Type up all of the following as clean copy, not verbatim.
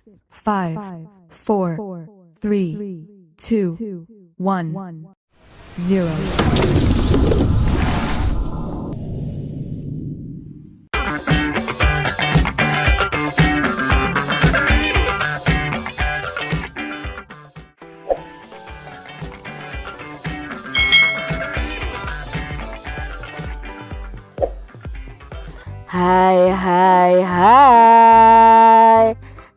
5, 4, 3, 2, 1, 0. Hai.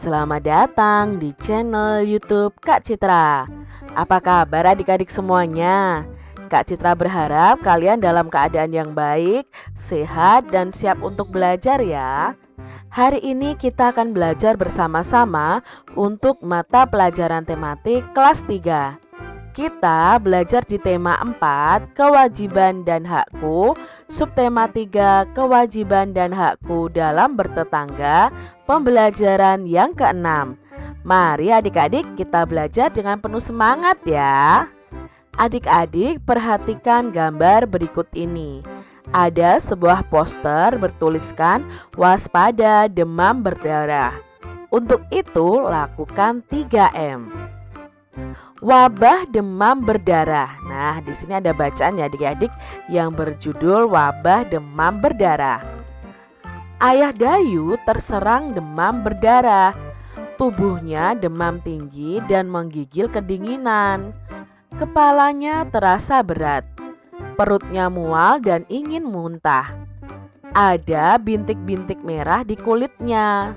Selamat datang di channel YouTube Kak Citra. Apa kabar adik-adik semuanya? Kak Citra berharap kalian dalam keadaan yang baik, sehat, dan siap untuk belajar ya. Hari ini kita akan belajar bersama-sama untuk mata pelajaran tematik kelas 3. Kita belajar di tema 4, kewajiban dan hakku, subtema 3, kewajiban dan hakku dalam bertetangga, pembelajaran yang ke-6. Mari adik-adik kita belajar dengan penuh semangat ya. Adik-adik perhatikan gambar berikut ini. Ada sebuah poster bertuliskan waspada demam berdarah. Untuk itu lakukan 3M. Wabah demam berdarah. Nah, di sini ada bacaan ya adik-adik yang berjudul wabah demam berdarah. Ayah Dayu terserang demam berdarah. Tubuhnya demam tinggi dan menggigil kedinginan. Kepalanya terasa berat. Perutnya mual dan ingin muntah. Ada bintik-bintik merah di kulitnya.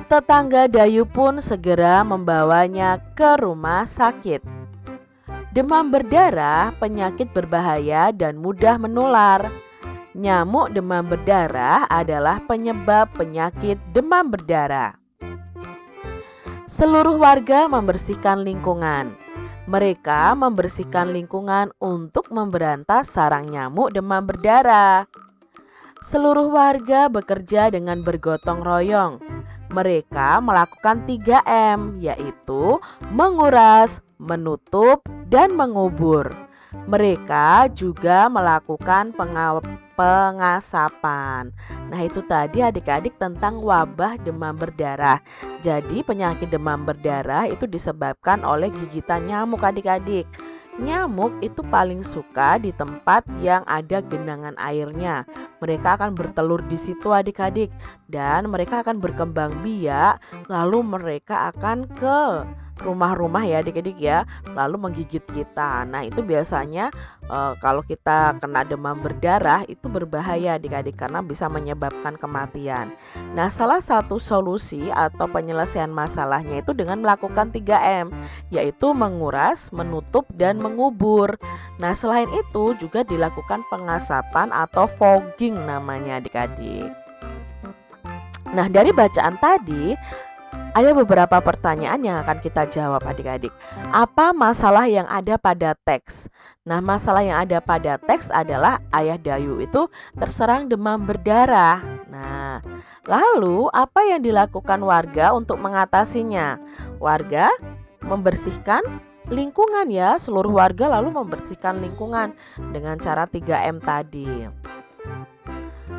Tetangga Dayu pun segera membawanya ke rumah sakit. Demam berdarah penyakit berbahaya dan mudah menular. Nyamuk demam berdarah adalah penyebab penyakit demam berdarah. Seluruh warga membersihkan lingkungan. Mereka membersihkan lingkungan untuk memberantas sarang nyamuk demam berdarah. Seluruh warga bekerja dengan bergotong royong. Mereka melakukan 3M, yaitu menguras, menutup, dan mengubur. Mereka juga melakukan pengasapan. Nah, itu tadi adik-adik tentang wabah demam berdarah. Jadi penyakit demam berdarah itu disebabkan oleh gigitan nyamuk adik-adik. Nyamuk itu paling suka di tempat yang ada genangan airnya. Mereka akan bertelur di situ adik-adik, dan mereka akan berkembang biak. Lalu mereka akan ke rumah-rumah ya adik-adik ya, lalu menggigit kita. Nah, itu biasanya kalau kita kena demam berdarah itu berbahaya adik-adik karena bisa menyebabkan kematian. Nah, salah satu solusi atau penyelesaian masalahnya itu dengan melakukan 3M, yaitu menguras, menutup, dan mengubur. Nah, selain itu juga dilakukan pengasapan atau fogging namanya adik-adik. Nah, dari bacaan tadi ada beberapa pertanyaan yang akan kita jawab adik-adik. Apa masalah yang ada pada teks? Nah, masalah yang ada pada teks adalah Ayah Dayu itu terserang demam berdarah. Nah, lalu apa yang dilakukan warga untuk mengatasinya? Warga membersihkan lingkungan ya, seluruh warga lalu membersihkan lingkungan dengan cara 3M tadi.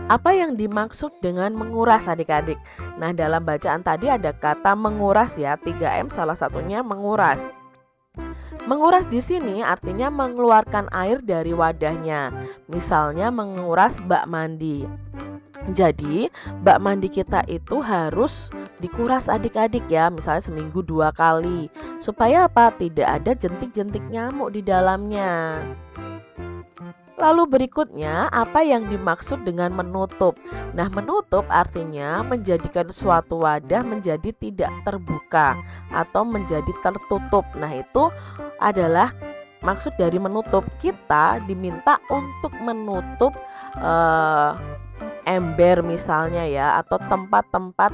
Apa yang dimaksud dengan menguras adik-adik? Nah, dalam bacaan tadi ada kata menguras ya, 3M salah satunya menguras. Menguras di sini artinya mengeluarkan air dari wadahnya. Misalnya menguras bak mandi. Jadi, bak mandi kita itu harus dikuras adik-adik ya, misalnya seminggu 2 kali. Supaya apa? Tidak ada jentik-jentik nyamuk di dalamnya. Lalu berikutnya, apa yang dimaksud dengan menutup? Nah, menutup artinya menjadikan suatu wadah menjadi tidak terbuka atau menjadi tertutup. Nah, itu adalah maksud dari menutup. Kita diminta untuk menutup ember misalnya ya, atau tempat-tempat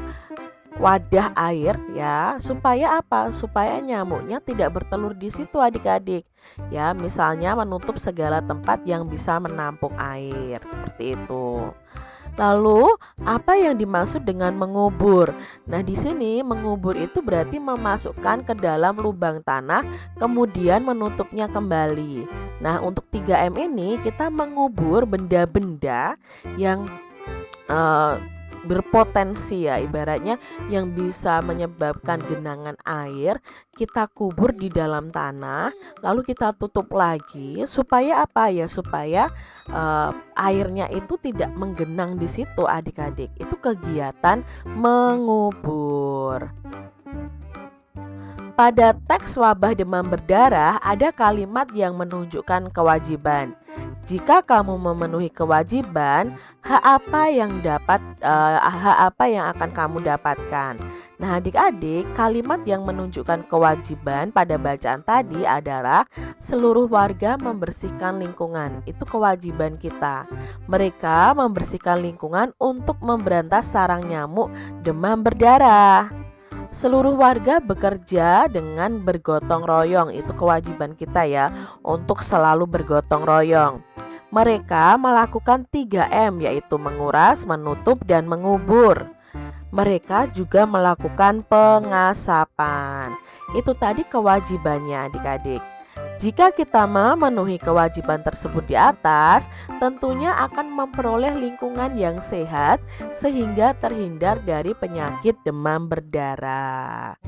wadah air ya, supaya apa? Supaya nyamuknya tidak bertelur di situ adik-adik. Ya, misalnya menutup segala tempat yang bisa menampung air seperti itu. Lalu, apa yang dimaksud dengan mengubur? Nah, di sini mengubur itu berarti memasukkan ke dalam lubang tanah kemudian menutupnya kembali. Nah, untuk 3M ini kita mengubur benda-benda yang berpotensi ya, ibaratnya yang bisa menyebabkan genangan air, kita kubur di dalam tanah, lalu kita tutup lagi supaya apa ya? Supaya airnya itu tidak menggenang di situ adik-adik. Itu kegiatan mengubur. Pada teks wabah demam berdarah ada kalimat yang menunjukkan kewajiban. Jika kamu memenuhi kewajiban, hak apa yang akan kamu dapatkan? Nah, adik-adik, kalimat yang menunjukkan kewajiban pada bacaan tadi adalah seluruh warga membersihkan lingkungan. Itu kewajiban kita. Mereka membersihkan lingkungan untuk memberantas sarang nyamuk demam berdarah. Seluruh warga bekerja dengan bergotong royong. Itu kewajiban kita ya, untuk selalu bergotong royong. Mereka melakukan 3M, yaitu menguras, menutup, dan mengubur. Mereka juga melakukan pengasapan. Itu tadi kewajibannya adik-adik. Jika kita memenuhi kewajiban tersebut di atas, tentunya akan memperoleh lingkungan yang sehat sehingga terhindar dari penyakit demam berdarah.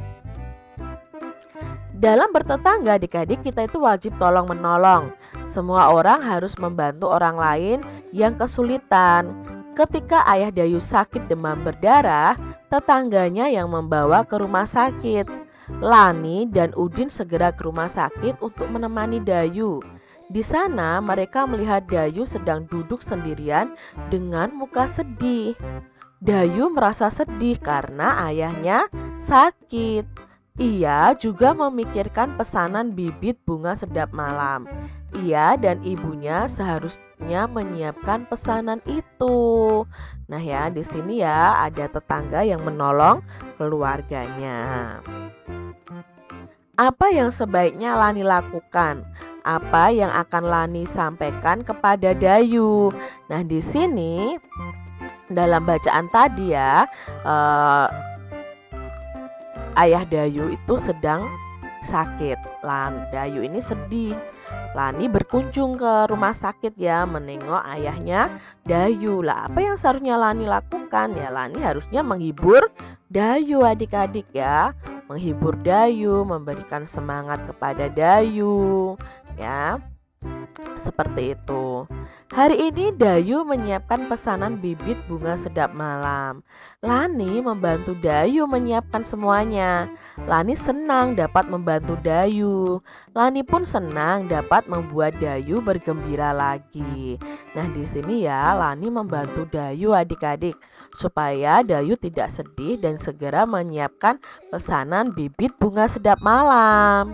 Dalam bertetangga adik-adik, kita itu wajib tolong menolong. Semua orang harus membantu orang lain yang kesulitan. Ketika ayah Dayu sakit demam berdarah, tetangganya yang membawa ke rumah sakit. Lani dan Udin segera ke rumah sakit untuk menemani Dayu. Di sana mereka melihat Dayu sedang duduk sendirian dengan muka sedih. Dayu merasa sedih karena ayahnya sakit. Ia juga memikirkan pesanan bibit bunga sedap malam. Ia dan ibunya seharusnya menyiapkan pesanan itu. Nah ya, di sini ya ada tetangga yang menolong keluarganya. Apa yang sebaiknya Lani lakukan? Apa yang akan Lani sampaikan kepada Dayu? Nah, di sini dalam bacaan tadi ya, ayah Dayu itu sedang sakit. Dayu ini sedih. Lani berkunjung ke rumah sakit ya, menengok ayahnya Dayu. Lah, apa yang seharusnya Lani lakukan? Ya, Lani harusnya menghibur Dayu adik-adik ya. Menghibur Dayu, memberikan semangat kepada Dayu ya. Seperti itu. Hari ini Dayu menyiapkan pesanan bibit bunga sedap malam. Lani membantu Dayu menyiapkan semuanya. Lani senang dapat membantu Dayu. Lani pun senang dapat membuat Dayu bergembira lagi. Nah, di sini ya Lani membantu Dayu adik-adik supaya Dayu tidak sedih dan segera menyiapkan pesanan bibit bunga sedap malam.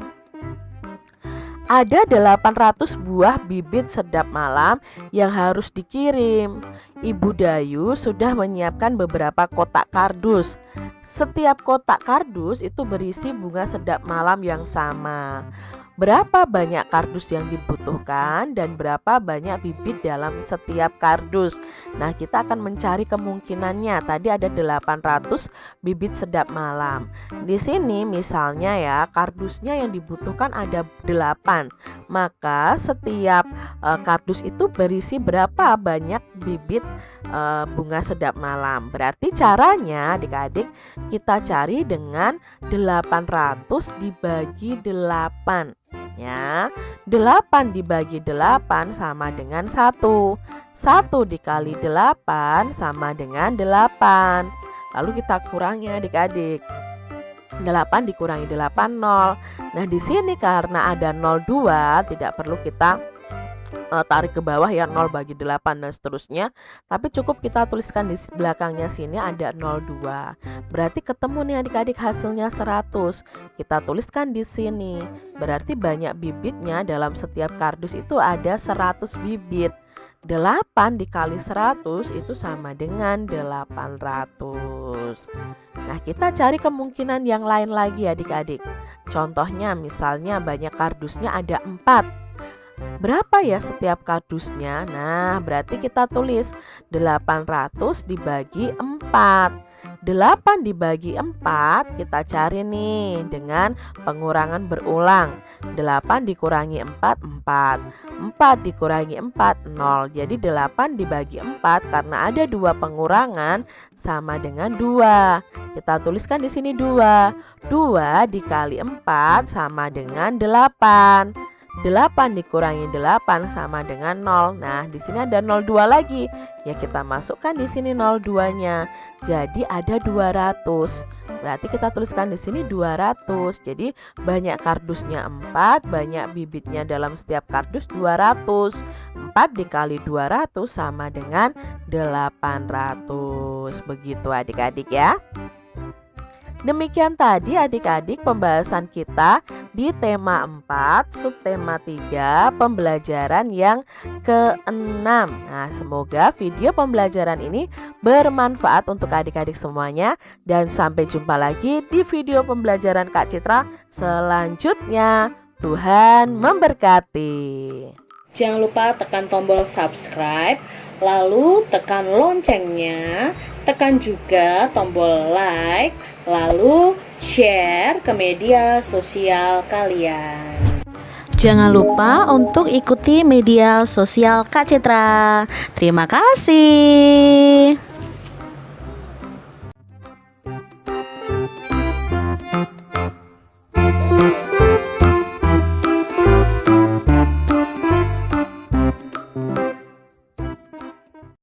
Ada 800 buah bibit sedap malam yang harus dikirim. Ibu Dayu sudah menyiapkan beberapa kotak kardus. Setiap kotak kardus itu berisi bunga sedap malam yang sama. Berapa banyak kardus yang dibutuhkan dan berapa banyak bibit dalam setiap kardus. Nah, kita akan mencari kemungkinannya. Tadi ada 800 bibit sedap malam. Di sini misalnya ya, kardusnya yang dibutuhkan ada 8. Maka setiap kardus itu berisi berapa banyak bibit bunga sedap malam. Berarti caranya adik-adik kita cari dengan 800 dibagi 8 ya. 8 dibagi 8 sama dengan 1. 1 dikali 8 sama dengan 8. Lalu kita kurangi adik-adik. 8 dikurangi 8 0. Nah, di sini karena ada 02 tidak perlu kita tarik ke bawah ya, 0 bagi 8 dan seterusnya, tapi cukup kita tuliskan di belakangnya sini ada 02. Berarti ketemu nih adik-adik hasilnya 100. Kita tuliskan di sini. Berarti banyak bibitnya dalam setiap kardus itu ada 100 bibit. 8 dikali 100 itu sama dengan 800. Nah, kita cari kemungkinan yang lain lagi adik-adik. Contohnya misalnya banyak kardusnya ada 4. Berapa ya setiap kardusnya? Nah, berarti kita tulis 800 dibagi 4. 8 dibagi 4 kita cari nih dengan pengurangan berulang. 8 dikurangi 4, 4. 4 dikurangi 4, 0. Jadi 8 dibagi 4 karena ada 2 pengurangan sama dengan 2. Kita tuliskan di sini 2. 2 dikali 4 sama dengan 8. 8 dikurangi 8 sama dengan 0. Nah, di sini ada 02 lagi. Ya, kita masukkan di sini 02-nya. Jadi ada 200. Berarti kita tuliskan di sini 200. Jadi banyak kardusnya 4, banyak bibitnya dalam setiap kardus 200. 4 dikali 200 sama dengan 800. Begitu adik-adik ya. Demikian tadi adik-adik pembahasan kita di tema 4, subtema 3, pembelajaran yang ke-6. Nah, semoga video pembelajaran ini bermanfaat untuk adik-adik semuanya. Dan sampai jumpa lagi di video pembelajaran Kak Citra selanjutnya. Tuhan memberkati. Jangan lupa tekan tombol subscribe, lalu tekan loncengnya, tekan juga tombol like, lalu share ke media sosial kalian. Jangan lupa untuk ikuti media sosial Kak Citra. Terima kasih.